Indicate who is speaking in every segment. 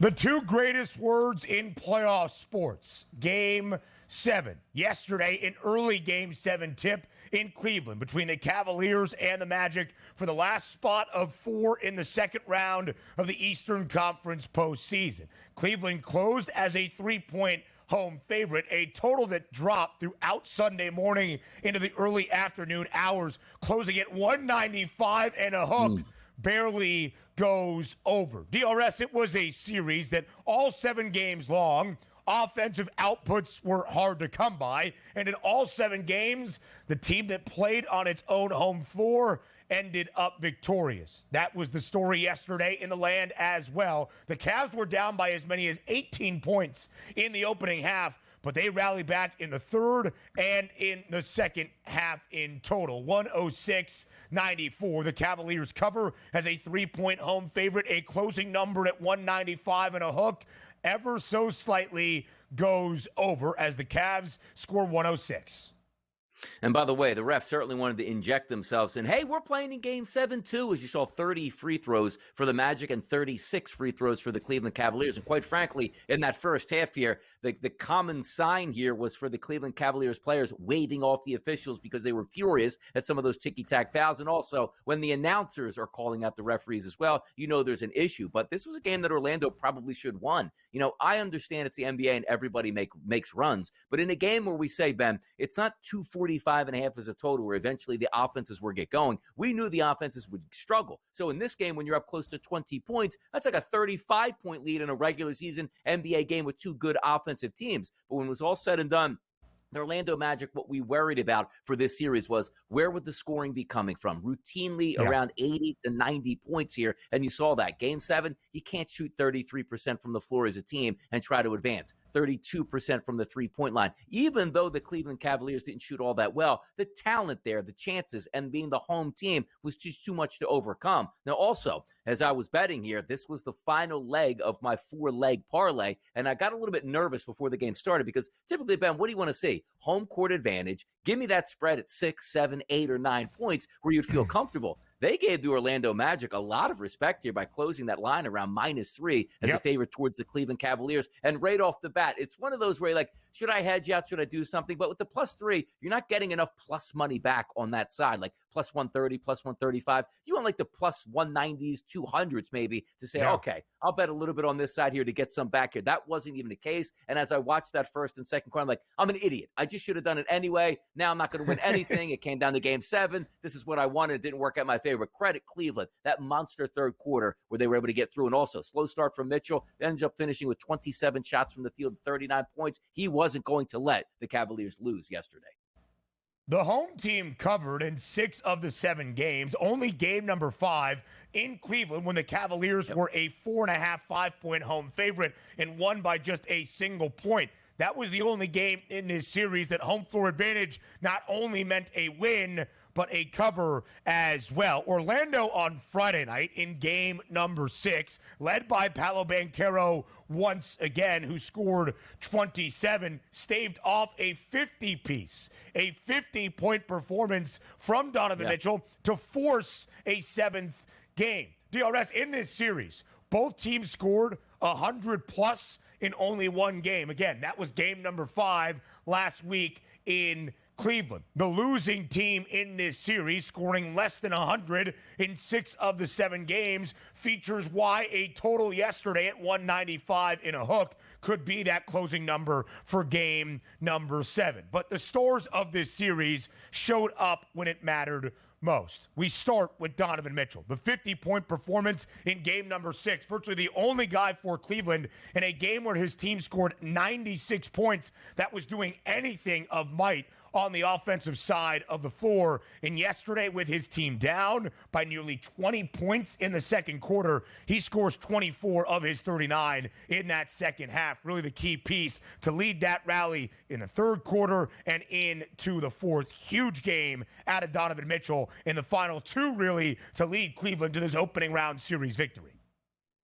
Speaker 1: The two greatest words in playoff sports. Game 7. Yesterday, an early Game 7 tip in Cleveland between the Cavaliers and the Magic for the last spot of 4 in the second round of the Eastern Conference postseason. Cleveland closed as a 3-point home favorite, a total that dropped throughout Sunday morning into the early afternoon hours, closing at 195 and a hook. Barely goes over. DRS, it was a series that all 7 games long, offensive outputs were hard to come by. And in all 7 games, the team that played on its own home floor ended up victorious. That was the story yesterday in the land as well. The Cavs were down by as many as 18 points in the opening half, but they rallied back in the third and in the second half in total. 106-94. The Cavaliers cover as a 3-point home favorite, a closing number at 195 and a hook. Ever so slightly goes over as the Cavs score 106.
Speaker 2: And by the way, the refs certainly wanted to inject themselves in, hey, we're playing in Game 7 too, as you saw 30 free throws for the Magic and 36 free throws for the Cleveland Cavaliers. And quite frankly, in that first half here, the common sign here was for the Cleveland Cavaliers players waving off the officials because they were furious at some of those ticky-tack fouls. And also, when the announcers are calling out the referees as well, you know there's an issue. But this was a game that Orlando probably should have won. You know, I understand it's the NBA and everybody makes runs. But in a game where we say, Ben, it's not 245 and a half as a total where eventually the offenses will get going. We knew the offenses would struggle. So in this game, when you're up close to 20 points, that's like a 35-point lead in a regular season NBA game with 2 good offensive teams. But when it was all said and done, the Orlando Magic, what we worried about for this series was where would the scoring be coming from? Routinely around 80 to 90 points here, and you saw that. Game 7, you can't shoot 33% from the floor as a team and try to advance. 32% from the three-point line. Even though the Cleveland Cavaliers didn't shoot all that well, the talent there, the chances, and being the home team was just too much to overcome. Now, also, as I was betting here, this was the final leg of my 4-leg parlay, and I got a little bit nervous before the game started because typically, Ben, what do you want to see? Home court advantage. Give me that spread at 6, 7, 8, or 9 points where you'd feel comfortable. They gave the Orlando Magic a lot of respect here by closing that line around -3 as a favorite towards the Cleveland Cavaliers. And right off the bat, it's one of those where you're like, should I hedge out? Should I do something? But with the +3, you're not getting enough plus money back on that side, like +130, +135. You want like the +190s, 200s maybe to say, okay, I'll bet a little bit on this side here to get some back here. That wasn't even the case. And as I watched that first and second quarter, I'm like, I'm an idiot. I just should have done it anyway. Now I'm not going to win anything. It came down to Game 7. This is what I wanted. It didn't work out in my favor. But credit Cleveland, that monster third quarter where they were able to get through. And also, slow start from Mitchell. Ends up finishing with 27 shots from the field, 39 points. He wasn't going to let the Cavaliers lose yesterday.
Speaker 1: The home team covered in 6 of the 7 games, only game number 5 in Cleveland when the Cavaliers were a 4.5, 5-point home favorite and won by just a single point. That was the only game in this series that home floor advantage not only meant a win, but a cover as well. Orlando on Friday night in game number 6, led by Paolo Banchero once again, who scored 27, staved off a 50-piece, a 50-point performance from Donovan Mitchell to force a 7th game. DRS, in this series, both teams scored 100-plus in only one game. Again, that was game number 5 last week in Cleveland. The losing team in this series, scoring less than 100 in 6 of the 7 games, features why a total yesterday at 195 in a hook could be that closing number for game number 7. But the stars of this series showed up when it mattered most. We start with Donovan Mitchell. The 50-point performance in game number 6, virtually the only guy for Cleveland in a game where his team scored 96 points that was doing anything of might on the offensive side of the floor. And yesterday, with his team down by nearly 20 points in the second quarter, he scores 24 of his 39 in that second half. Really the key piece to lead that rally in the third quarter and into the fourth. Huge game out of Donovan Mitchell in the final 2, really, to lead Cleveland to this opening round series victory.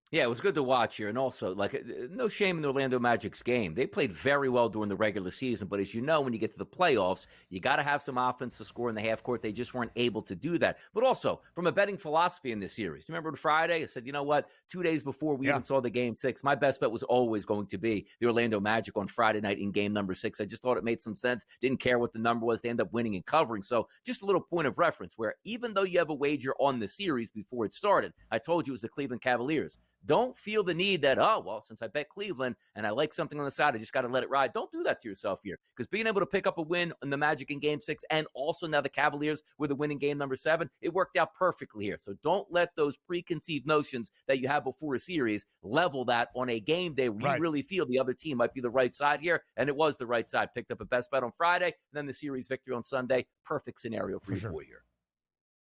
Speaker 2: Yeah, it was good to watch here. And also, no shame in the Orlando Magic's game. They played very well during the regular season. But as you know, when you get to the playoffs, you got to have some offense to score in the half court. They just weren't able to do that. But also, from a betting philosophy in this series, remember Friday? I said, you know what? 2 days before we even saw the game 6, my best bet was always going to be the Orlando Magic on Friday night in game number 6. I just thought it made some sense. Didn't care what the number was. They end up winning and covering. So just a little point of reference where even though you have a wager on the series before it started, I told you it was the Cleveland Cavaliers. Don't feel the need that, since I bet Cleveland and I like something on the side, I just got to let it ride. Don't do that to yourself here, because being able to pick up a win in the Magic in game 6 and also now the Cavaliers with a win in game number 7, it worked out perfectly here. So don't let those preconceived notions that you have before a series level that on a game day where you really feel the other team might be the right side here. And it was the right side. Picked up a best bet on Friday, and then the series victory on Sunday. Perfect scenario for your boy here.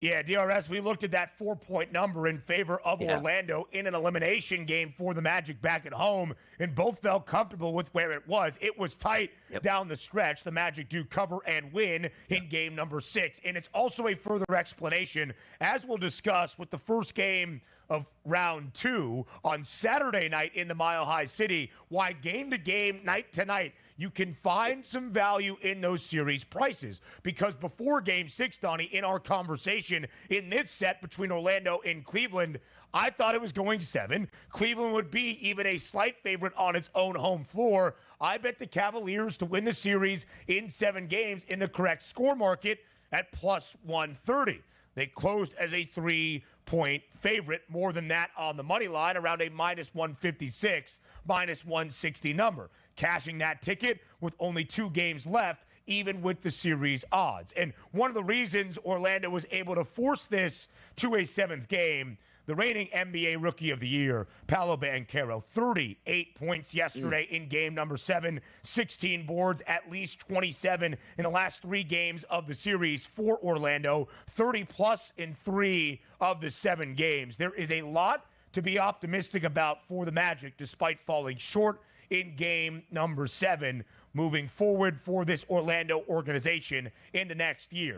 Speaker 1: Yeah, DRS, we looked at that 4-point number in favor of Orlando in an elimination game for the Magic back at home, and both felt comfortable with where it was. It was tight down the stretch. The Magic do cover and win in game number 6. And it's also a further explanation, as we'll discuss with the first game of round 2 on Saturday night in the Mile High City, why game to game, night to night, you can find some value in those series prices. Because before game 6, Donnie, in our conversation in this set between Orlando and Cleveland, I thought it was going 7. Cleveland would be even a slight favorite on its own home floor. I bet the Cavaliers to win the series in 7 games in the correct score market at plus 130. They closed as a 3-point favorite, more than that on the money line, around a minus 156, minus 160 number. Cashing that ticket with only 2 games left, even with the series odds. And one of the reasons Orlando was able to force this to a 7th game, the reigning NBA Rookie of the Year, Paolo Banchero, 38 points yesterday in game number 7, 16 boards, at least 27 in the last 3 games of the series for Orlando, 30-plus in 3 of the 7 games. There is a lot to be optimistic about for the Magic, despite falling short in game number 7, moving forward for this Orlando organization in the next year.